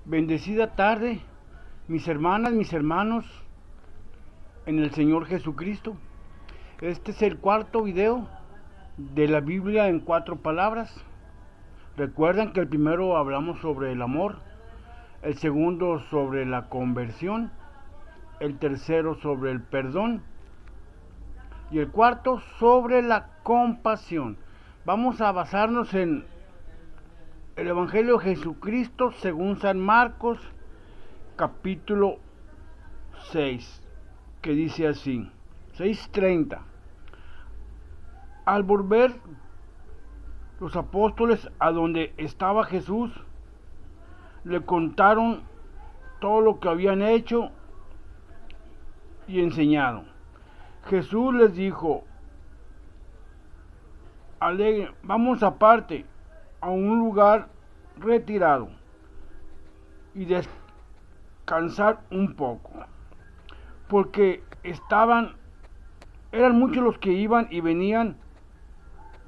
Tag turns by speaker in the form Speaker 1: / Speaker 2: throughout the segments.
Speaker 1: Bendecida tarde, mis hermanas, mis hermanos, en el Señor Jesucristo. Este es el cuarto video de la Biblia en 4 palabras. Recuerdan que el primero hablamos sobre el amor, el segundo sobre la conversión, el tercero sobre el perdón y el cuarto sobre la compasión. Vamos a basarnos en el Evangelio de Jesucristo según San Marcos, capítulo 6, que dice así, 6:30. Al volver los apóstoles a donde estaba Jesús, le contaron todo lo que habían hecho y enseñado. Jesús les dijo: vamos aparte a un lugar retirado y descansar un poco, porque eran muchos los que iban y venían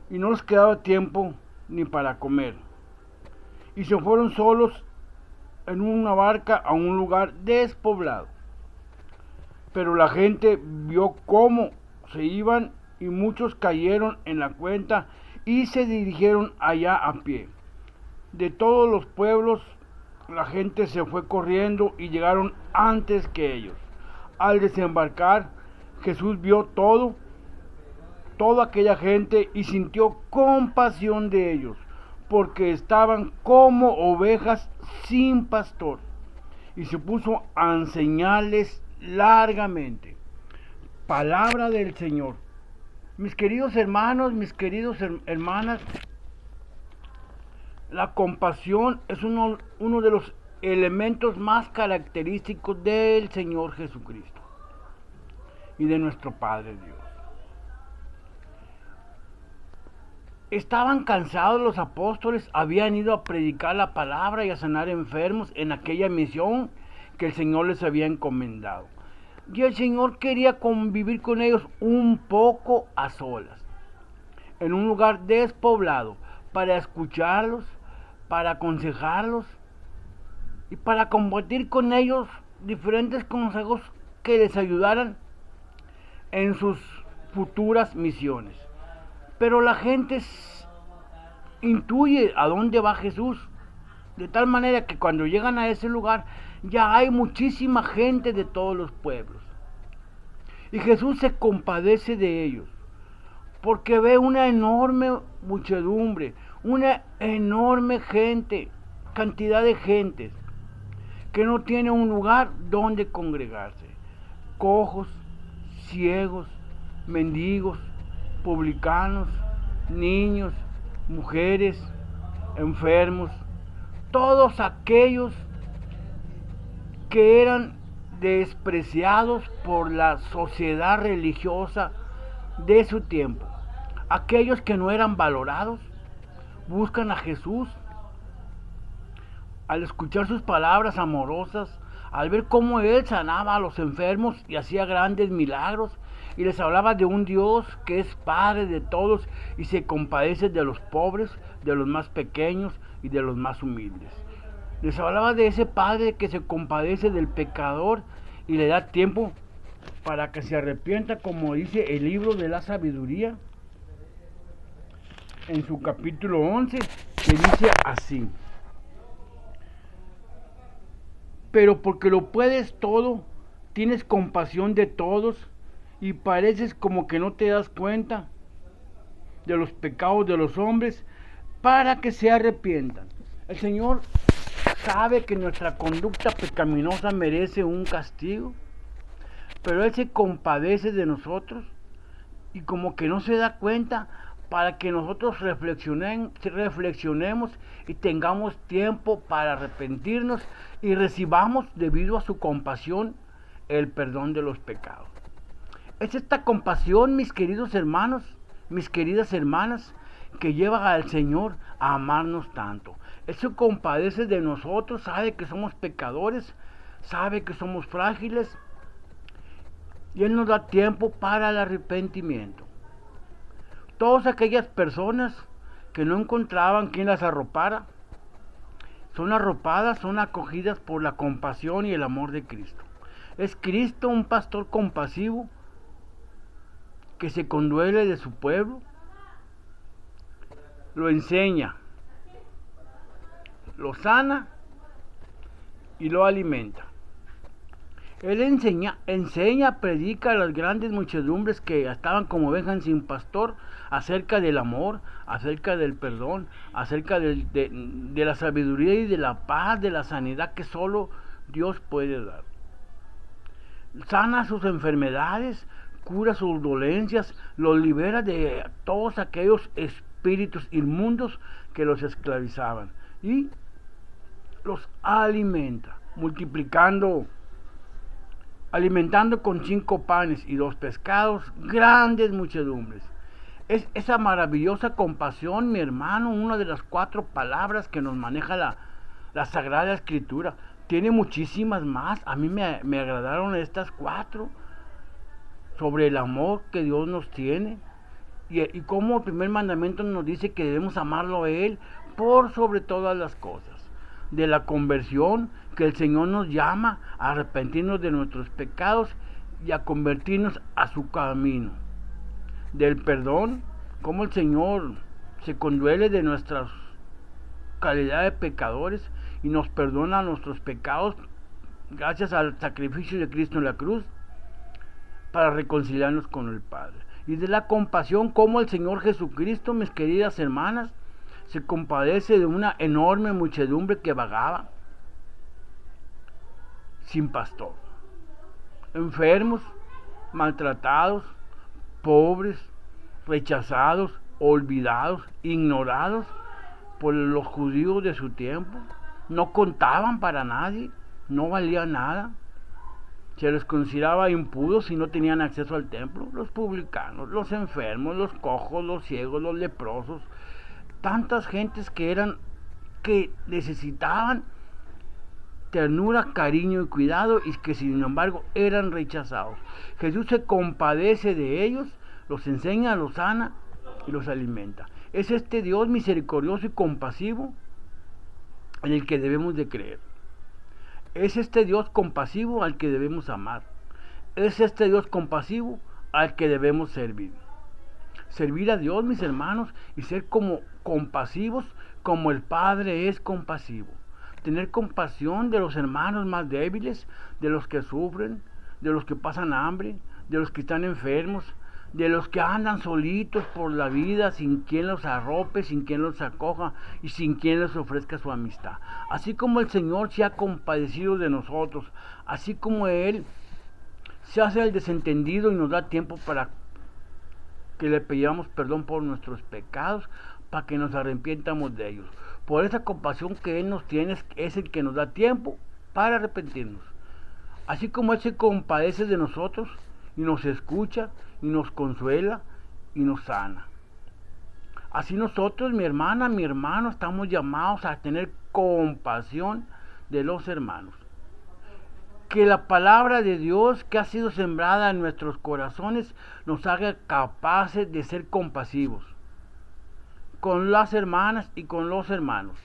Speaker 1: y no les quedaba tiempo ni para comer, y se fueron solos en una barca a un lugar despoblado. Pero la gente vio cómo se iban y muchos cayeron en la cuenta y se dirigieron allá a pie. De todos los pueblos la gente se fue corriendo y llegaron antes que ellos. Al desembarcar, Jesús vio toda aquella gente y sintió compasión de ellos, porque estaban como ovejas sin pastor, y se puso a enseñarles largamente. Palabra del Señor. Mis queridos hermanos, mis queridos hermanas, la compasión es uno de los elementos más característicos del Señor Jesucristo y de nuestro Padre Dios. Estaban cansados los apóstoles, habían ido a predicar la palabra y a sanar enfermos en aquella misión que el Señor les había encomendado. Y el Señor quería convivir con ellos un poco a solas, en un lugar despoblado, para escucharlos, para aconsejarlos y para compartir con ellos diferentes consejos que les ayudaran en sus futuras misiones. Pero la gente intuye a dónde va Jesús, de tal manera que cuando llegan a ese lugar ya hay muchísima gente de todos los pueblos. Y Jesús se compadece de ellos, porque ve una enorme muchedumbre, una enorme cantidad de gentes que no tiene un lugar donde congregarse. Cojos, ciegos, mendigos, publicanos, niños, mujeres, enfermos, todos aquellos que eran despreciados por la sociedad religiosa de su tiempo. Aquellos que no eran valorados buscan a Jesús. Al escuchar sus palabras amorosas, al ver cómo Él sanaba a los enfermos y hacía grandes milagros, y les hablaba de un Dios que es Padre de todos y se compadece de los pobres, de los más pequeños y de los más humildes. Les hablaba de ese Padre que se compadece del pecador y le da tiempo para que se arrepienta, como dice el libro de la sabiduría en su capítulo 11, que dice así: pero porque lo puedes todo, tienes compasión de todos y pareces como que no te das cuenta de los pecados de los hombres para que se arrepientan. El Señor sabe que nuestra conducta pecaminosa merece un castigo, pero Él se compadece de nosotros y como que no se da cuenta, para que nosotros reflexionemos y tengamos tiempo para arrepentirnos y recibamos, debido a su compasión, el perdón de los pecados. Es esta compasión, mis queridos hermanos, mis queridas hermanas, que lleva al Señor a amarnos tanto. Él se compadece de nosotros, sabe que somos pecadores, sabe que somos frágiles, y Él nos da tiempo para el arrepentimiento. Todas aquellas personas que no encontraban quien las arropara, son arropadas, son acogidas por la compasión y el amor de Cristo. Es Cristo un pastor compasivo que se conduele de su pueblo, lo enseña, lo sana y lo alimenta. Él enseña, predica a las grandes muchedumbres que estaban como ovejas sin pastor acerca del amor, acerca del perdón, acerca de la sabiduría y de la paz, de la sanidad que solo Dios puede dar. Sana sus enfermedades, cura sus dolencias, los libera de todos aquellos espíritus inmundos que los esclavizaban y los alimenta, alimentando con 5 panes y 2 pescados grandes muchedumbres. Es esa maravillosa compasión, mi hermano, una de las 4 palabras que nos maneja la Sagrada Escritura. Tiene muchísimas más. A mí me agradaron estas 4 sobre el amor que Dios nos tiene y como el primer mandamiento nos dice que debemos amarlo a Él por sobre todas las cosas. De la conversión, que el Señor nos llama a arrepentirnos de nuestros pecados y a convertirnos a su camino. Del perdón, como el Señor se conduele de nuestra calidad de pecadores y nos perdona nuestros pecados gracias al sacrificio de Cristo en la cruz para reconciliarnos con el Padre. Y de la compasión, como el Señor Jesucristo, mis queridas hermanas, se compadece de una enorme muchedumbre que vagaba sin pastor, enfermos, maltratados, pobres, rechazados, olvidados, ignorados por los judíos de su tiempo. No contaban para nadie, no valían nada. Se les consideraba impuros si no tenían acceso al templo. Los publicanos, los enfermos, los cojos, los ciegos, los leprosos. Tantas gentes que necesitaban ternura, cariño y cuidado y que sin embargo eran rechazados. Jesús se compadece de ellos, los enseña, los sana y los alimenta. Es este Dios misericordioso y compasivo en el que debemos de creer. Es este Dios compasivo al que debemos amar. Es este Dios compasivo al que debemos servir. Servir a Dios, mis hermanos, y ser como compasivos como el Padre es compasivo. Tener compasión de los hermanos más débiles, de los que sufren, de los que pasan hambre, de los que están enfermos, de los que andan solitos por la vida sin quien los arrope, sin quien los acoja y sin quien les ofrezca su amistad. Así como el Señor se ha compadecido de nosotros, así como Él se hace el desentendido y nos da tiempo para que le pidamos perdón por nuestros pecados, para que nos arrepientamos de ellos. Por esa compasión que Él nos tiene es el que nos da tiempo para arrepentirnos. Así como Él se compadece de nosotros y nos escucha y nos consuela y nos sana. Así nosotros, mi hermana, mi hermano, estamos llamados a tener compasión de los hermanos. Que la palabra de Dios que ha sido sembrada en nuestros corazones nos haga capaces de ser compasivos con las hermanas y con los hermanos.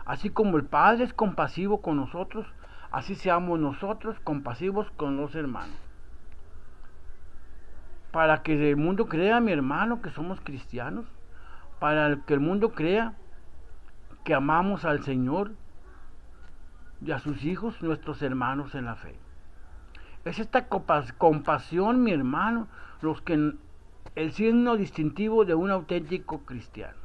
Speaker 1: Así como el Padre es compasivo con nosotros, así seamos nosotros compasivos con los hermanos. Para que el mundo crea, mi hermano, que somos cristianos, para que el mundo crea que amamos al Señor y a sus hijos, nuestros hermanos en la fe. Es esta compasión, mi hermano, el signo distintivo de un auténtico cristiano.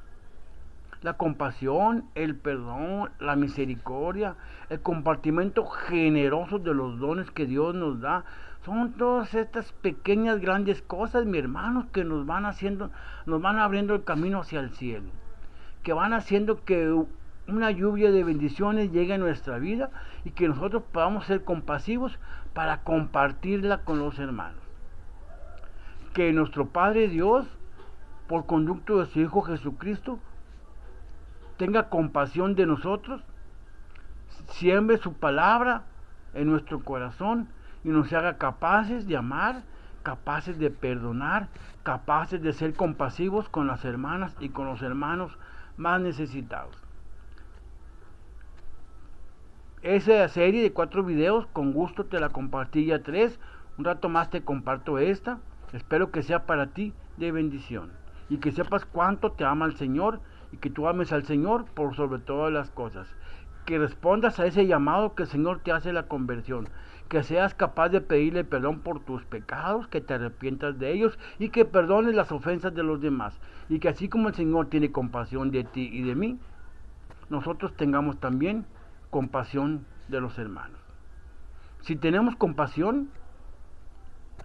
Speaker 1: La compasión, el perdón, la misericordia, el compartimiento generoso de los dones que Dios nos da, son todas estas pequeñas, grandes cosas, mi hermano, que nos van abriendo el camino hacia el cielo, que van haciendo que una lluvia de bendiciones llegue a nuestra vida y que nosotros podamos ser compasivos para compartirla con los hermanos. Que nuestro Padre Dios, por conducto de su Hijo Jesucristo, tenga compasión de nosotros, siembre su palabra en nuestro corazón y nos haga capaces de amar, capaces de perdonar, capaces de ser compasivos con las hermanas y con los hermanos más necesitados. esa serie de 4 videos, con gusto te la compartí ya 3. Un rato más te comparto esta. Espero que sea para ti de bendición. Y que sepas cuánto te ama el Señor. Y que tú ames al Señor por sobre todas las cosas. Que respondas a ese llamado que el Señor te hace la conversión. Que seas capaz de pedirle perdón por tus pecados, que te arrepientas de ellos y que perdones las ofensas de los demás. Y que así como el Señor tiene compasión de ti y de mí, nosotros tengamos también compasión de los hermanos. Si tenemos compasión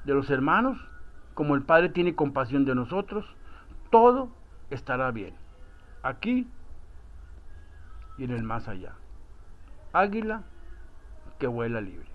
Speaker 1: de los hermanos, como el Padre tiene compasión de nosotros, todo estará bien, aquí y en el más allá. Águila que vuela libre.